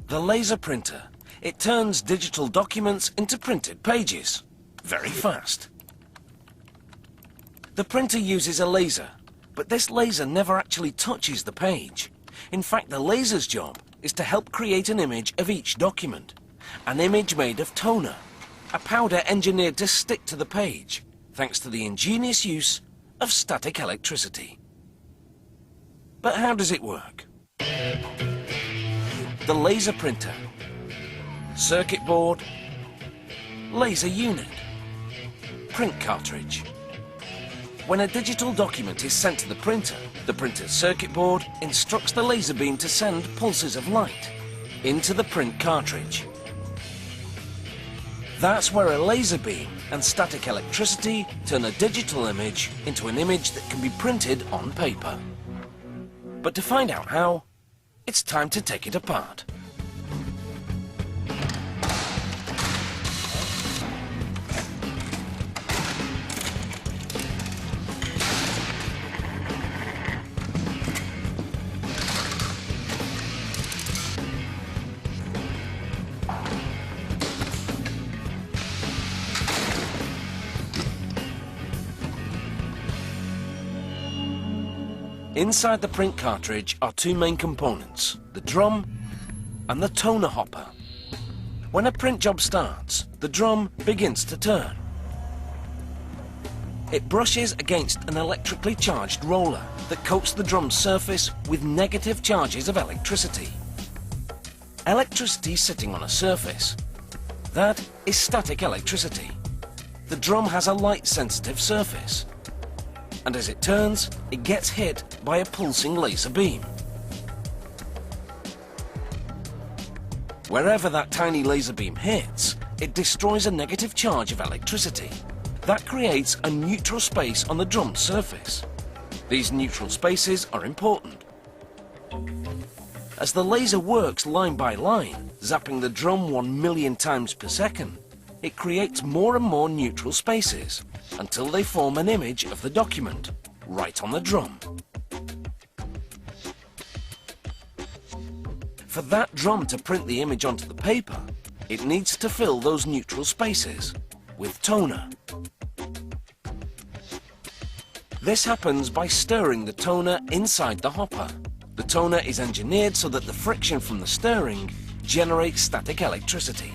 The laser printer. It turns digital documents into printed pages. Very fast. The printer uses a laser, but this laser never actually touches the page. In fact, the laser's job is to help create an image of each document. An image made of toner, a powder engineered to stick to the page, thanks to the ingenious use of static electricity. But how does it work? The laser printer, circuit board, laser unit, print cartridge. When a digital document is sent to the printer's circuit board instructs the laser beam to send pulses of light into the print cartridge. That's where a laser beam and static electricity turn a digital image into an image that can be printed on paper. But to find out how, it's time to take it apart. Inside the print cartridge are two main components, the drum and the toner hopper. When a print job starts, the drum begins to turn. It brushes against an electrically charged roller that coats the drum's surface with negative charges of electricity. Electricity sitting on a surface. That is static electricity. The drum has a light-sensitive surface, and as it turns, it gets hit by a pulsing laser beam. Wherever that tiny laser beam hits, it destroys a negative charge of electricity. That creates a neutral space on the drum's surface. These neutral spaces are important. As the laser works line by line, zapping the drum 1 million times per second, it creates more and more neutral spaces, until they form an image of the document, right on the drum. For that drum to print the image onto the paper, it needs to fill those neutral spaces with toner. This happens by stirring the toner inside the hopper. The toner is engineered so that the friction from the stirring generates static electricity.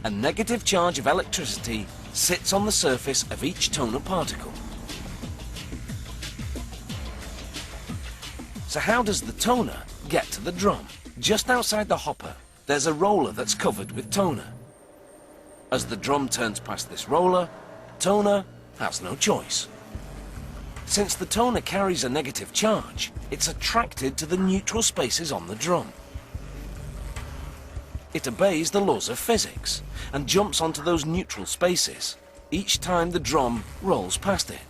A negative charge of electricity sits on the surface of each toner particle. So how does the toner get to the drum? Just outside the hopper, there's a roller that's covered with toner. As the drum turns past this roller, toner has no choice. Since the toner carries a negative charge, it's attracted to the neutral spaces on the drum. It obeys the laws of physics and jumps onto those neutral spaces each time the drum rolls past it.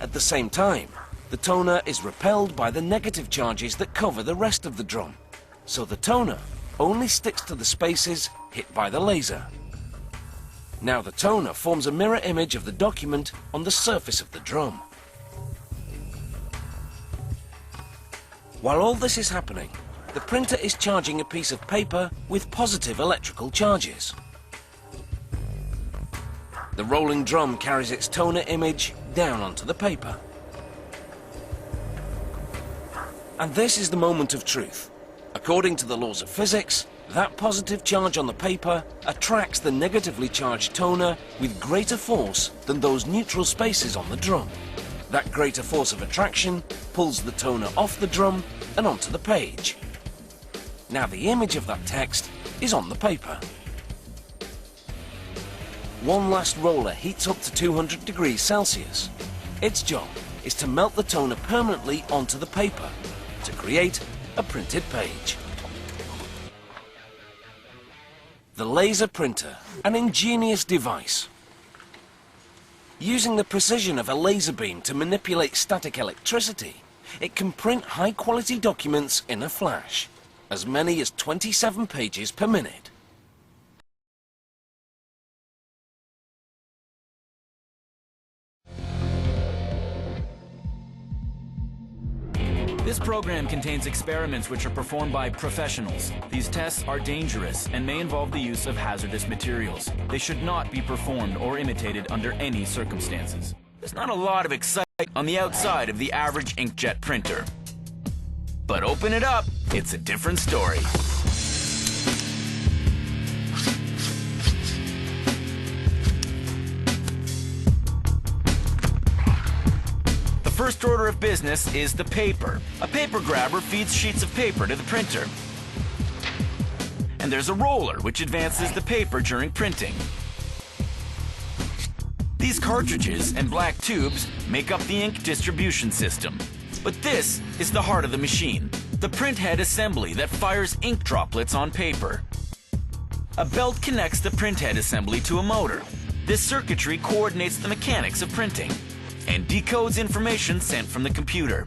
At the same time, the toner is repelled by the negative charges that cover the rest of the drum, so the toner only sticks to the spaces hit by the laser. Now the toner forms a mirror image of the document on the surface of the drum. While all this is happening, the printer is charging a piece of paper with positive electrical charges. The rolling drum carries its toner image down onto the paper. And this is the moment of truth. According to the laws of physics, that positive charge on the paper attracts the negatively charged toner with greater force than those neutral spaces on the drum. That greater force of attraction pulls the toner off the drum and onto the page. Now the image of that text is on the paper. One last roller heats up to 200 degrees Celsius. Its job is to melt the toner permanently onto the paper to create a printed page. The laser printer, an ingenious device. Using the precision of a laser beam to manipulate static electricity, it can print high-quality documents in a flash, as many as 27 pages per minute. This program contains experiments which are performed by professionals. These tests are dangerous and may involve the use of hazardous materials. They should not be performed or imitated under any circumstances. There's not a lot of excitement on the outside of the average inkjet printer. But open it up, it's a different story. The first order of business is the paper. A paper grabber feeds sheets of paper to the printer. And there's a roller which advances the paper during printing. These cartridges and black tubes make up the ink distribution system. But this is the heart of the machine, the printhead assembly that fires ink droplets on paper. A belt connects the printhead assembly to a motor. This circuitry coordinates the mechanics of printing and decodes information sent from the computer.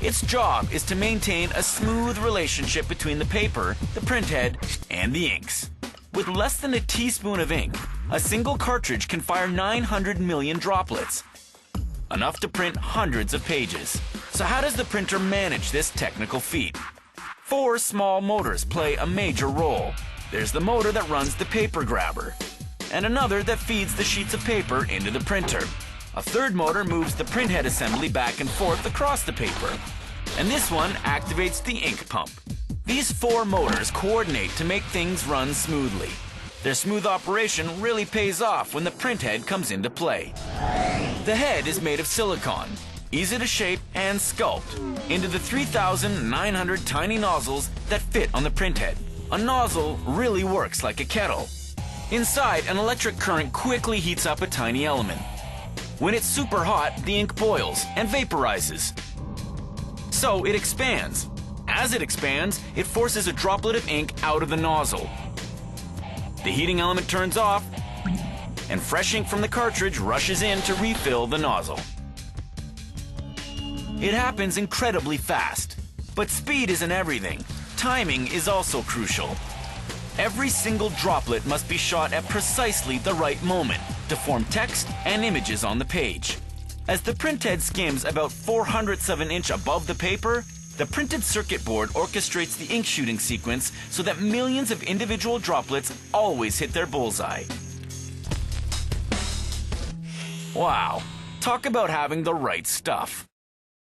Its job is to maintain a smooth relationship between the paper, the printhead, and the inks. With less than a teaspoon of ink, a single cartridge can fire 900 million droplets, enough to print hundreds of pages. So how does the printer manage this technical feat? 4 small motors play a major role. There's the motor that runs the paper grabber, and another that feeds the sheets of paper into the printer. A third motor moves the printhead assembly back and forth across the paper, and this one activates the ink pump. These 4 motors coordinate to make things run smoothly. Their smooth operation really pays off when the printhead comes into play. The head is made of silicone, easy to shape and sculpt into the 3,900 tiny nozzles that fit on the printhead. A nozzle really works like a kettle. Inside, an electric current quickly heats up a tiny element. When it's super hot, the ink boils and vaporizes. So it expands. As it expands, it forces a droplet of ink out of the nozzle. The heating element turns off, and fresh ink from the cartridge rushes in to refill the nozzle. It happens incredibly fast. But speed isn't everything. Timing is also crucial. Every single droplet must be shot at precisely the right moment to form text and images on the page. As the printhead skims about 4/100ths of an inch above the paper, the printed circuit board orchestrates the ink shooting sequence so that millions of individual droplets always hit their bullseye. Wow, talk about having the right stuff.